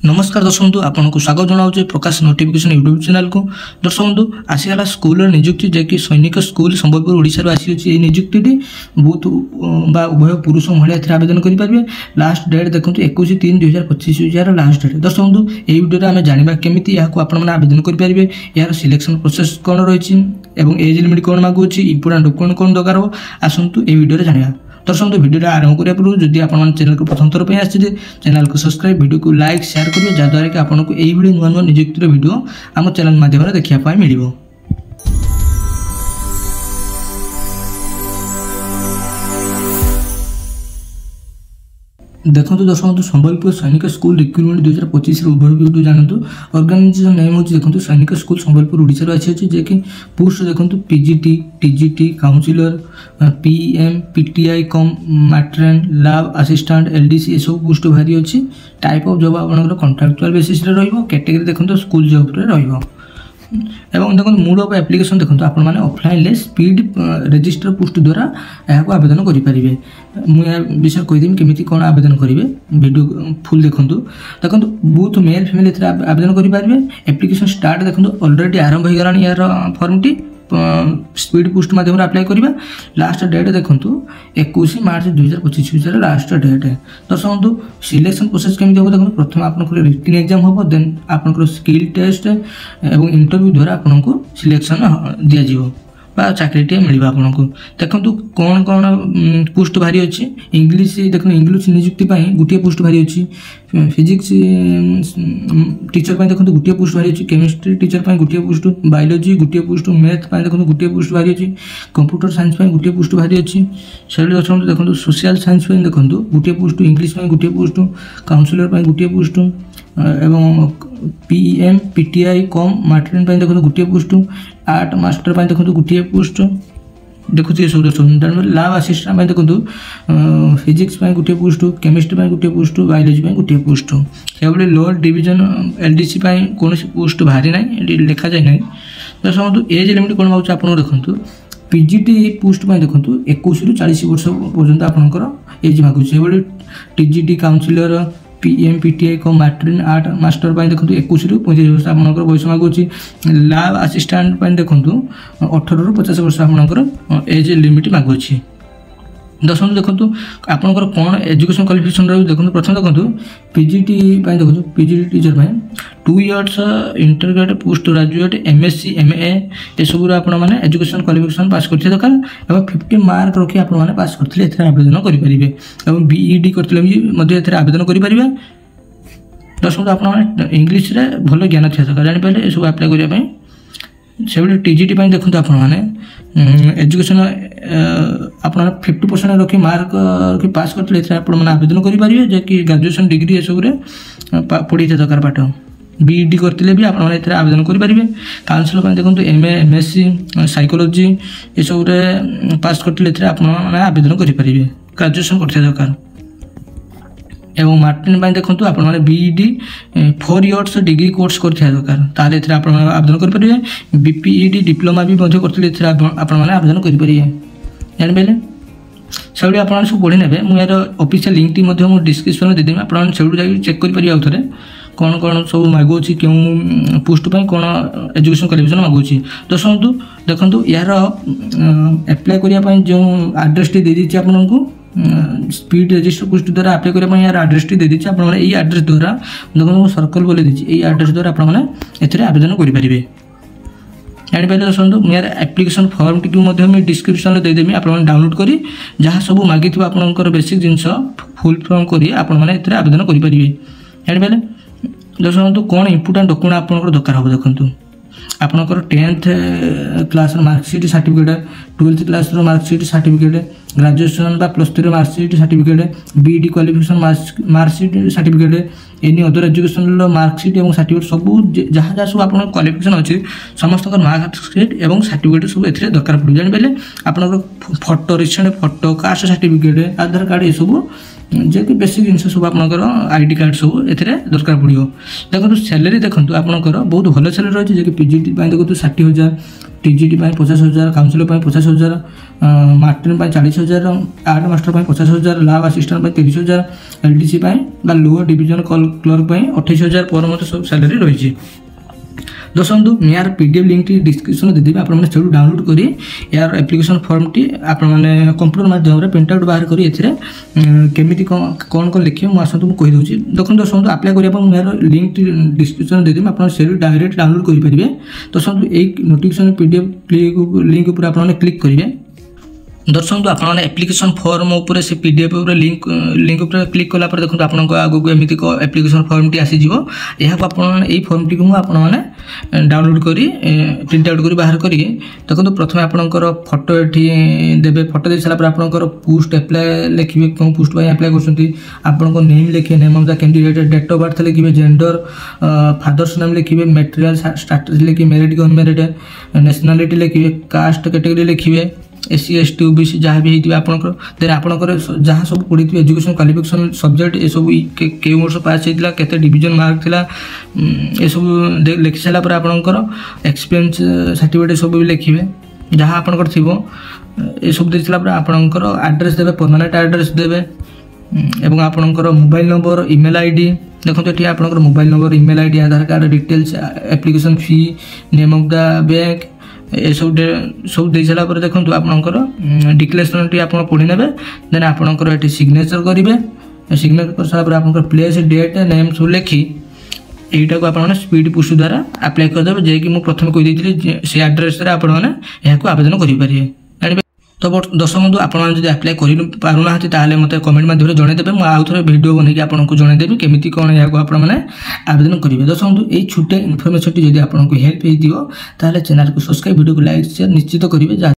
नमस्कार दर्शक बंधु आपको स्वागत जनाऊे प्रकाश नोटिफिकेशन यूट्यूब चैनल को। दर्शक बंधु आसीगला स्कूल नियुक्ति जैकि सैनिक स्कूल संबलपुर ओडिशा आसी अच्छी नियुक्ति बहुत उभय पुरुष महिला आवेदन करेंगे। लास्ट डेट देखो 21/3/2025 लास्ट डेट। दर्शक बंधु यही वीडियो आम जाना केमी आपने आवेदन करेंगे, यार सिलेक्शन प्रोसेस कौन रही और एज लिमिट कौन मागुच, इंपोर्टाट डॉक्यूमेंट कौन दरकार हो, आसतु ये वीडियो जाना। दर्शक वीडियो आरंभ करने पूर्व जदि आप चैनल को प्रथम थर पर आसे चैनल को सब्सक्राइब, वीडियो को लाइक शेयर करेंगे जहाँद्वारा कि आपको यही नुआ नुआ नियुक्तिर वीडियो आम चैनल माध्यम देखा मिल। देखो दर्शक बंधु Sambalpur Sainik school recruitment 2025 overview जानतु। ऑर्गेनाइजेशन नेम हो देखो सैनिक स्कूल संबलपुर ओडिशा आसी अच्छी जे कि पोस्ट देखो PGT, TGT, counsellor, PM, PTI cum matron, lab assistant, LDC ये सब पोस्ट बाहरी अच्छी। टाइप ऑफ जॉब आपंकर कॉन्ट्रैक्चुअल बेसिस कैटेगरी देखो स्कूल जॉब रही। एवं देखो मोड ऑफ एप्लिकेशन देखो आप ऑफलाइन स्पीड रजिस्टर पोस्ट द्वारा यह आवेदन करेंगे। मुझे विषय कहीदेवी केमी कौन आवेदन करेंगे, वीडियो फुल देखो। देखो बहुत मेल फैमिली आवेदन करेंगे। एप्लिकेशन स्टार्ट देखो ऑलरेडी आरंभ हो गलानी यार फॉर्मटी स्पीड पोस्ट माध्यम अप्लाई करवा। लास्ट डेट देखो 21 मार्च 2025 लास्ट डेट। दर्शक बंधु सिलेक्शन प्रोसेस केमी हम देखो प्रथम आप रिटन एग्जाम हम, देन आप स्किल टेस्ट और इंटरव्यू द्वारा आपको सिलेक्शन दिज्व चाकरीटे मिल आपको। देखो कौन कौन पोस्ट बाहरी अच्छी। इंग्लीश देखो इंग्लीश नियुक्ति गोटे पोस्ट बाहरी अच्छी। फिजिक्स टीचर देखो गोटे पोस्ट बाहरी अच्छी। केमिस्ट्री टीचर गोटे पोस्ट, बायोलोजी गोटे पोस्ट, मैथ देखो गोटे पोस्ट बाहरी अच्छी। कंप्यूटर साइंस गोटे पोस्ट बाहरी अच्छी। से देखो सोशल साइंस देखो गोटे पोस्ट, इंग्लीश गोटे पोस्ट, काउंसिलर गोटे पोस्ट एवं पीएम, पीटीआई कम मैट्रेन देखो गोटे पोस्ट। आर्ट मास्टर देखो गोटे पोस्ट देखो ये सब। लैब असिस्टेंट देखो फिजिक्स गोटे पोस्ट, केमिस्ट्री गोटे पोस्ट, बायोलोजी गोटे पोस्ट। से लोअर डिविजन एलडीसी कौन पोस्ट बाहरी ना लिखा जाए ना। दर्शक बंधु एज लिमिट कौन मांगे आप देखो पीजीटी पोस्ट देखो 21 ରୁ 40 वर्ष पर्यंत आपंकर एज मांगुच। TGT counsellor, PM, PTI cum matron, art master देखो 21 ରୁ 35 वर्ष आपंकर बयस मांगुच। लैब असिस्टेंट देखो 18 ରୁ 50 वर्ष आपंकर एज लिमिट मांगुच। दर्शक देखो आपंकर कौन एजुकेशन क्वालिफिकेशन रही देखो। प्रथम देखो पीजीटी देखो PGT teacher 2 years integrated post graduate MSc MA ये सब आपने एजुकेशन क्वालिफिकेशन पास करते दरकार और 50 मार्क रखी आपने पास करते आवेदन करेंगे और बीईडी करते आवेदन करेंगे। दर्शक आप इंग्लीश भल ज्ञान थी दरकार जापारे ये सब अप्लाई करने। से टीजीटी देखो आपने एजुकेशन आप 50% रखी मार्क रखी पास करते आवेदन करेंगे जे कि ग्रेजुएशन डिग्री ये सब पढ़ी दरकार पाठ। बीईडी करते भी आप आवेदन करेंगे। काउंसिलर देखो एमए, एमएससी, साइकोलॉजी ये सब पास करते आप आवेदन करेंगे ग्रेजुएशन करते दरकार। एवं मैट्रिन देखो आपने बीईडी 4 इयर्स डिग्री कोर्स करते दरकार ताले आप आवेदन करेंगे। बीपीईडी डिप्लोमा भी करते आपने आवेदन करेंगे जापारे। से आप सब पढ़ी ने मुझे यार ऑफिशियल लिंक टी डिस्क्रिप्शन देदेवी आप चेक करेंगे आउ थे कौन कौन सब मागुच क्यों पोस्ट कौन एजुकेशन क्वालिफिकेशन मागुच। दर्शक देखो यार एप्लाई करने जो आड्रेस टी दे आपको स्पीड रजिस्टर पोस्ट द्वारा अप्लाई करने यार आड्रेस टी दे दीजिए। आपने यही आड्रेस द्वारा देखो सर्कल बोले दीजिए यही आड्रेस द्वारा आपने आवेदन करेंगे जापारे। दर्शक यार एप्लिकेशन फॉर्म टी डिस्क्रिप्शन देदेवी आप डाउनलोड कर जहाँ सब मागी आपंकर बेसिक जिनस फुल फॉर्म कर आवेदन करेंगे जापारे। दर्शक बंधु कौन इंपोर्टाट डॉक्यूमेंट आपंकर दरकार हो देखो आपंकर 10th class marksheet certificate, 12th class marksheet certificate, graduation +3 marksheet certificate, B.Ed qualification marksheet certificate, any other education marksheet और सर्टिफिकेट सब जहाँ जहाँ सब आप क्वालिफिकेशन अच्छी समस्त मार्कसीट और सर्टिफिकेट सब ए दरकार पड़े जापारे। आपंकर photo recent photo, caste certificate, Aadhaar card ये सब जे कि बेसिक जिन सब आपंकर आईडी कार्ड सब ए दरकार पड़ो। देखो सैलरी देखो आपंकर बहुत भल सैलरी रही है, पीजीटी देखो 60,000, टीजीटी 50,000, काउंसिलर 50,000, मार्टिन 40,000, art master 50,000, lab assistant 30,000, LDC lower division clerk 28,000 पर मत सब सैलरी रही है। दोस्तों बंधु यार पीडीएफ लिंक डिस्क्रिप्शन देदेवी, आपने डाउनलोड करी यार एप्लिकेशन फॉर्म टी आपने कंप्यूटर माध्यम प्रिंट आउट बाहर करी केमी कौन कौन लिखे मुझे आसतु मुझे कहीदे। देखो दोस्तों अप्लाई करने यार लिंक डिस्क्रिप्शन देदेवी, आप डायरेक्ट डाउनलोड करेंगे। दोस्तों यही नोटिफिकेशन पीडीएफ लिंक उपर आपने क्लिक करेंगे। दर्शक आपने एप्लिकेशन फॉर्म उपर से पीडीएफ लिंक उपर क्लिक कला देखो आपको आगक एमती एप्लिकेशन फॉर्म टी आसीज। यहाँ यही फॉर्म टी आपने डाउनलोड कर प्रिंट आउट कर बाहर करी देखो प्रथम आपंकर फोटो ये देवे, फोटो दे सारापर आपंकर पोस्ट एप्लाई लिखे कौन पोस्ट एप्लाई कर नेम लिखे, name of the candidate, date of birth लिखे, जेंडर फादर्स नेम लिखे, मैट्रियल स्टेटस लिखे, मैरिड अनमैरिड, नेशनलिटी लिखे, कास्ट कैटेगरी लिखे, एससी एसटी ओबीसी जहाँ भी होती आपंकर देन आपंकर जहाँ सब पढ़ी एजुकेशन क्वालिफिकेशन सब्जेक्ट ये सब के वर्ष पास होता केते डिवीजन मार्क थिला ये सब लिखि सारा पर आपंकर एक्सपीरियंस सर्टिफिकेट सब भी लिखे जहाँ आपंकर थी ये सब दे सारा पर आपंकर एड्रेस देवे, परमानेंट एड्रेस देवे एवं आपंकर मोबाइल नंबर, ईमेल आईडी देखो ये आपंकर mobile number, email ID, Aadhaar card details, application fee, name of the bank ये सब दे सारापर देखो आपंकर डिक्लेरेशन टी आप पढ़ी ने देन आपंकर ये सिग्नेचर करेंगे। सिग्नेचर कर सारापर आपंकर प्लेस डेट नेम सब लिखि यहीटा को आपने स्पीड पोस्ट द्वारा अप्लाई करदे जेकि मुझे प्रथम कही से एड्रेस आपने यहाँ आवेदन करेंगे। तो दर्शक बंधु आपड़ी अप्लाई कर मत कमेंट माध्यम जनईदेवे, मुझे आउ थे भिडियो बनई आपको जनईदेवी केमी कौन यहाँ आपने आवेदन करेंगे। दर्शक बंधु ये छोटे इनफर्मेशन जब आपको हेल्प हो चैनल को सब्सक्राइब, वीडियो को लाइक शेयर निश्चित करेंगे।